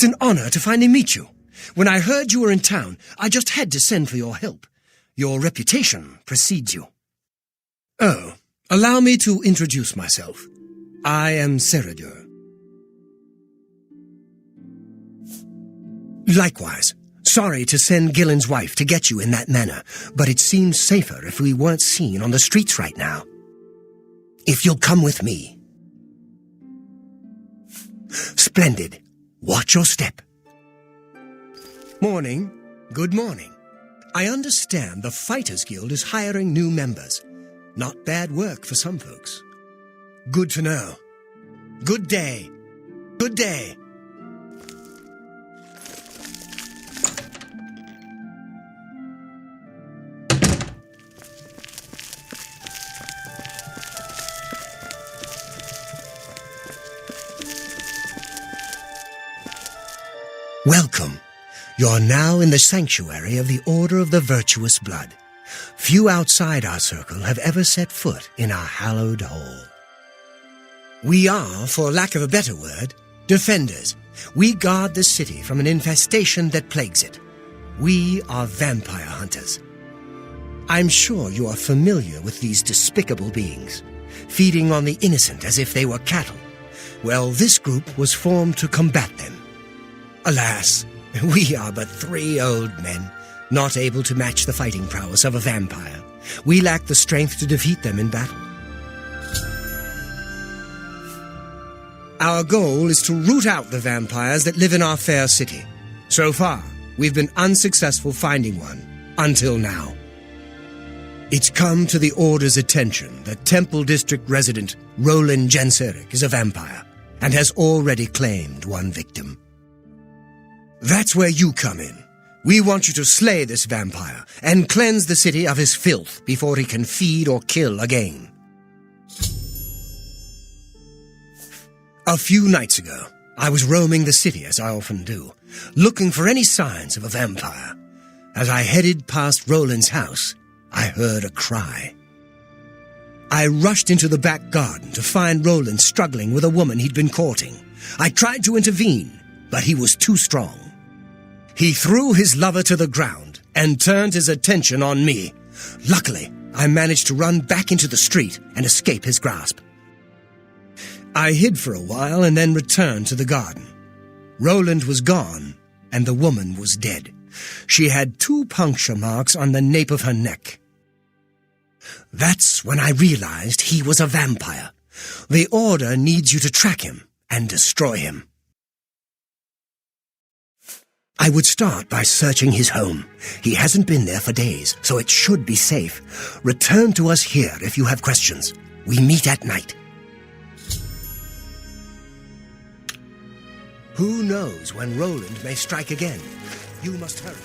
It's an honor to finally meet you. When I heard you were in town, I just had to send for your help. Your reputation precedes you. Oh, allow me to introduce myself. I am Seradur. Likewise, sorry to send Gillen's wife to get you in that manner, but it seems safer if we weren't seen on the streets right now. If you'll come with me. Splendid. Watch your step. Morning. Good morning. I understand the Fighters Guild is hiring new members. Not bad work for some folks. Good to know. Good day. Good day. Welcome. You're now in the sanctuary of the Order of the Virtuous Blood. Few outside our circle have ever set foot in our hallowed hall. We are, for lack of a better word, defenders. We guard the city from an infestation that plagues it. We are vampire hunters. I'm sure you are familiar with these despicable beings, feeding on the innocent as if they were cattle. Well, this group was formed to combat them. Alas, we are but 3 old men, not able to match the fighting prowess of a vampire. We lack the strength to defeat them in battle. Our goal is to root out the vampires that live in our fair city. So far, we've been unsuccessful finding one, until now. It's come to the Order's attention that Temple District resident Roland Genseric is a vampire, and has already claimed one victim. That's where you come in. We want you to slay this vampire and cleanse the city of his filth before he can feed or kill again. A few nights ago, I was roaming the city as I often do, looking for any signs of a vampire. As I headed past Roland's house, I heard a cry. I rushed into the back garden to find Roland struggling with a woman he'd been courting. I tried to intervene, but he was too strong. He threw his lover to the ground and turned his attention on me. Luckily, I managed to run back into the street and escape his grasp. I hid for a while and then returned to the garden. Roland was gone, and the woman was dead. She had 2 puncture marks on the nape of her neck. That's when I realized he was a vampire. The Order needs you to track him and destroy him. I would start by searching his home. He hasn't been there for days, so it should be safe. Return to us here if you have questions. We meet at night. Who knows when Roland may strike again? You must hurry.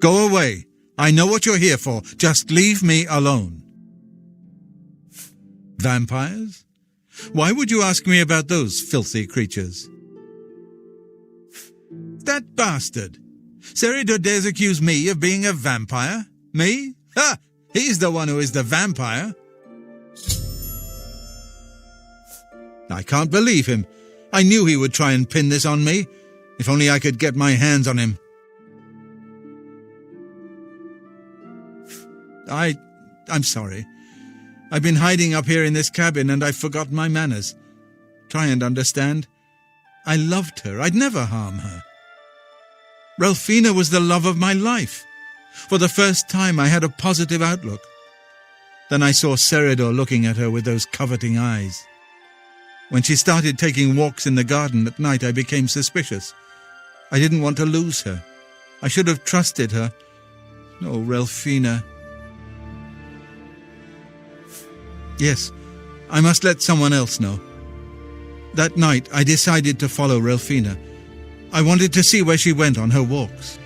Go away. I know what you're here for. Just leave me alone. Vampires? Why would you ask me about those filthy creatures? That bastard! Seridor dares accuse me of being a vampire? Me? Ha! He's the one who is the vampire. I can't believe him. I knew he would try and pin this on me. If only I could get my hands on him. I'm sorry. I've been hiding up here in this cabin and I've forgotten my manners. Try and understand. I loved her. I'd never harm her. Ralphina was the love of my life. For the first time I had a positive outlook. Then I saw Seridor looking at her with those coveting eyes. When she started taking walks in the garden at night, I became suspicious. I didn't want to lose her. I should have trusted her. Oh, Ralphina. Yes, I must let someone else know. That night, I decided to follow Ralphina. I wanted to see where she went on her walks.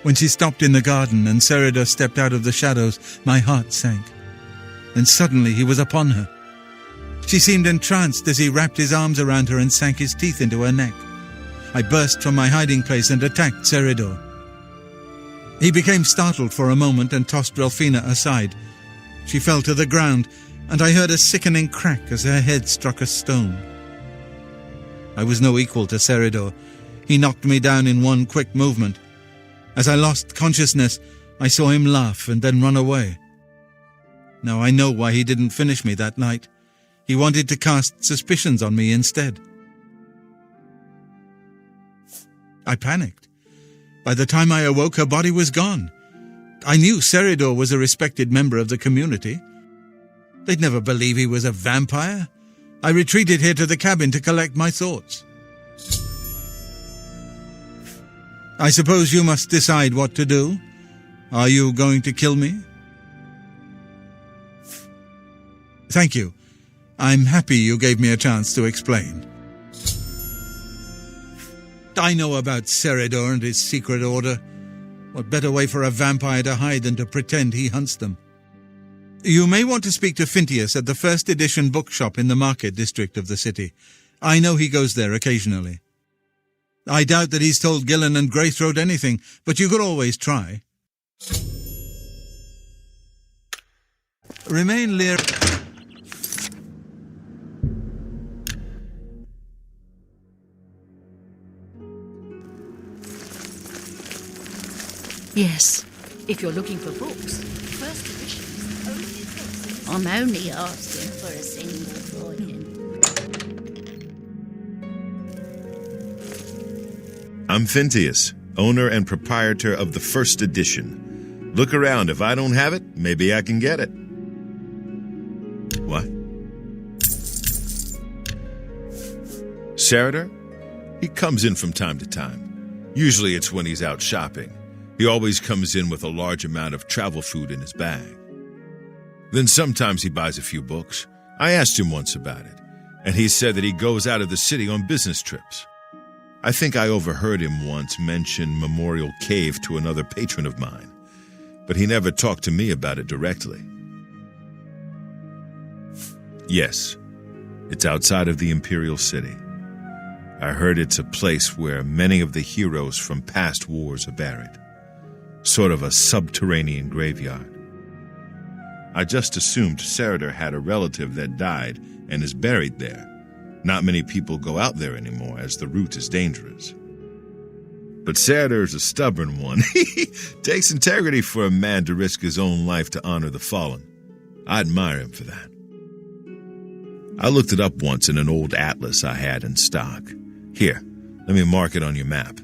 When she stopped in the garden and Seridor stepped out of the shadows, my heart sank. Then suddenly he was upon her. She seemed entranced as he wrapped his arms around her and sank his teeth into her neck. I burst from my hiding place and attacked Seridor. He became startled for a moment and tossed Ralphina aside. She fell to the ground, and I heard a sickening crack as her head struck a stone. I was no equal to Seridor. He knocked me down in one quick movement. As I lost consciousness, I saw him laugh and then run away. Now I know why he didn't finish me that night. He wanted to cast suspicions on me instead. I panicked. By the time I awoke, her body was gone. I knew Seridor was a respected member of the community. They'd never believe he was a vampire. I retreated here to the cabin to collect my thoughts. I suppose you must decide what to do. Are you going to kill me? Thank you. I'm happy you gave me a chance to explain. I know about Seridor and his secret order. What better way for a vampire to hide than to pretend he hunts them? You may want to speak to Phintius at the first edition bookshop in the market district of the city. I know he goes there occasionally. I doubt that he's told Gillen and Greythroat anything, but you could always try. Remain leer... Yes, if you're looking for books, first editions only exist. I'm only asking for a single volume. I'm Phintius, owner and proprietor of the first edition. Look around. If I don't have it, maybe I can get it. What? Seridor? He comes in from time to time. Usually it's when he's out shopping. He always comes in with a large amount of travel food in his bag. Then sometimes he buys a few books. I asked him once about it, and he said that he goes out of the city on business trips. I think I overheard him once mention Memorial Cave to another patron of mine, but he never talked to me about it directly. Yes, it's outside of the Imperial City. I heard it's a place where many of the heroes from past wars are buried. Sort of a subterranean graveyard. I just assumed Seridor had a relative that died and is buried there. Not many people go out there anymore as the route is dangerous. But Seridor's a stubborn one. Takes integrity for a man to risk his own life to honor the fallen. I admire him for that. I looked it up once in an old atlas I had in stock. Here, let me mark it on your map.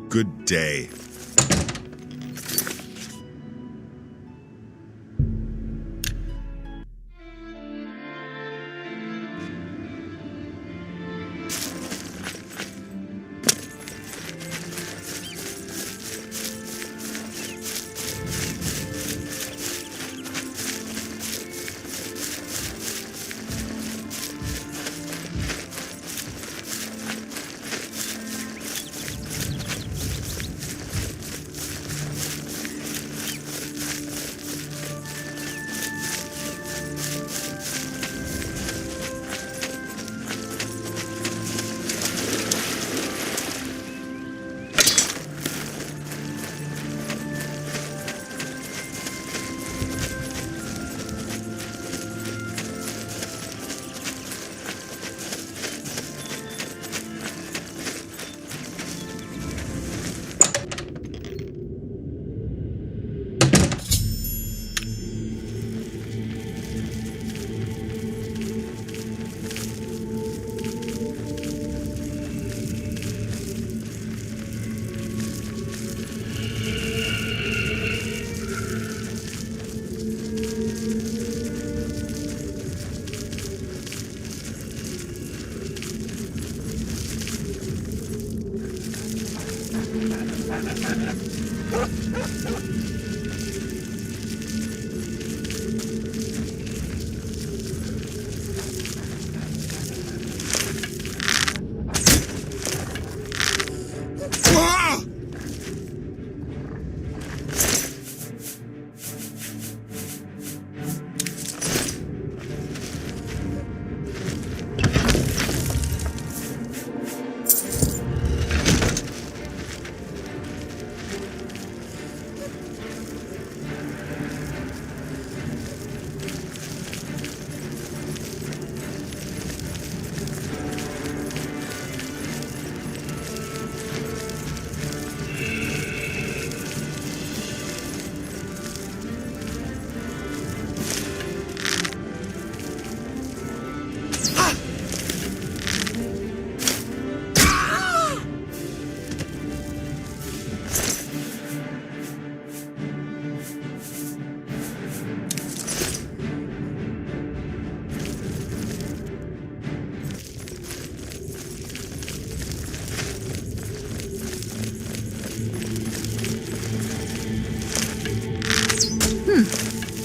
Good day.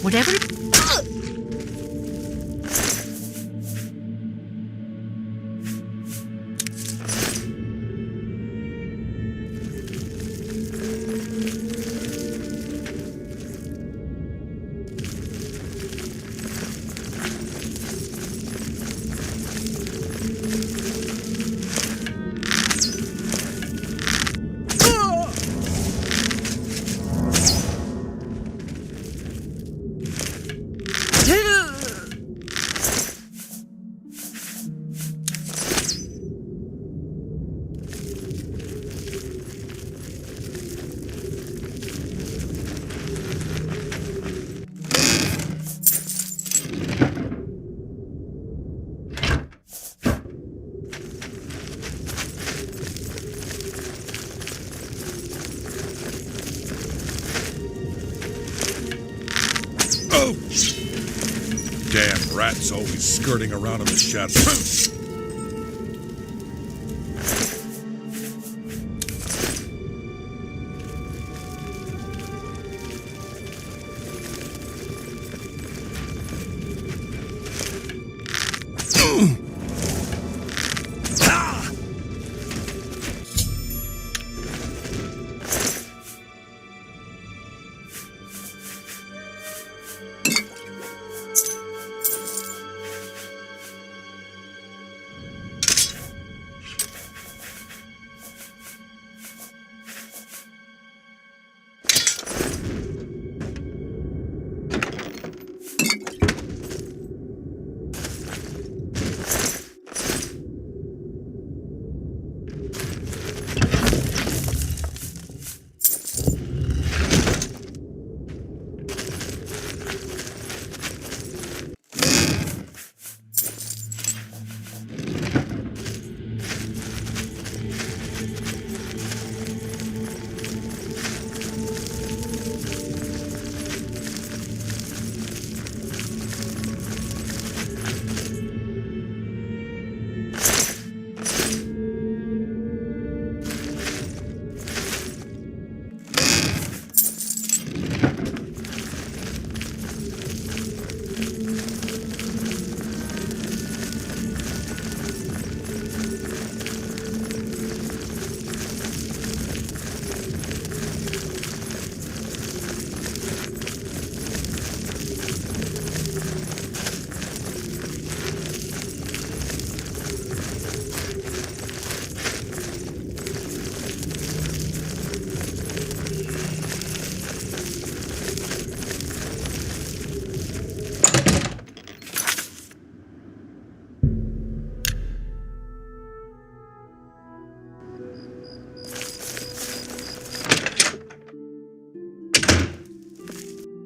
Whatever it... Damn rats always skirting around in the shadows.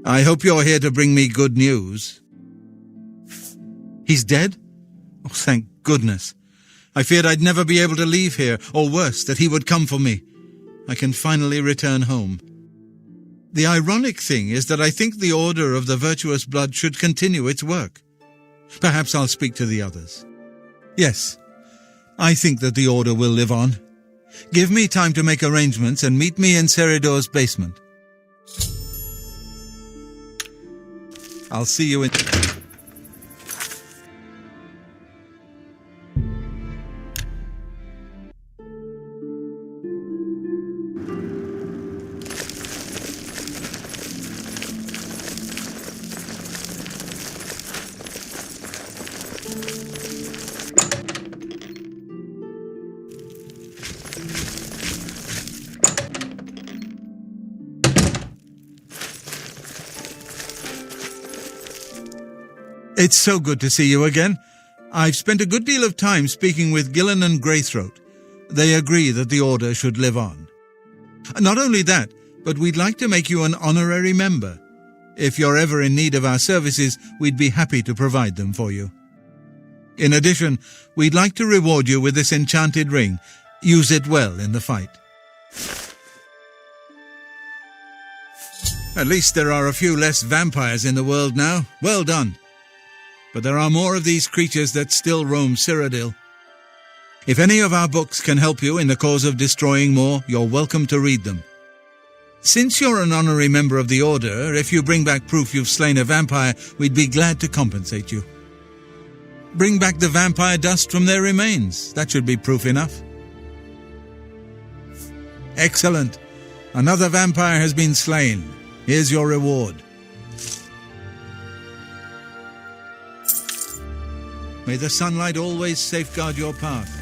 I hope you're here to bring me good news. He's dead? Oh, thank goodness. I feared I'd never be able to leave here, or worse, that he would come for me. I can finally return home. The ironic thing is that I think the Order of the Virtuous Blood should continue its work. Perhaps I'll speak to the others. Yes, I think that the Order will live on. Give me time to make arrangements and meet me in Seridor's basement. I'll see you in... It's so good to see you again. I've spent a good deal of time speaking with Gillen and Greythroat. They agree that the Order should live on. Not only that, but we'd like to make you an honorary member. If you're ever in need of our services, we'd be happy to provide them for you. In addition, we'd like to reward you with this enchanted ring. Use it well in the fight. At least there are a few less vampires in the world now. Well done. But there are more of these creatures that still roam Cyrodiil. If any of our books can help you in the cause of destroying more, you're welcome to read them. Since you're an honorary member of the Order, if you bring back proof you've slain a vampire, we'd be glad to compensate you. Bring back the vampire dust from their remains. That should be proof enough. Excellent. Another vampire has been slain. Here's your reward. May the sunlight always safeguard your path.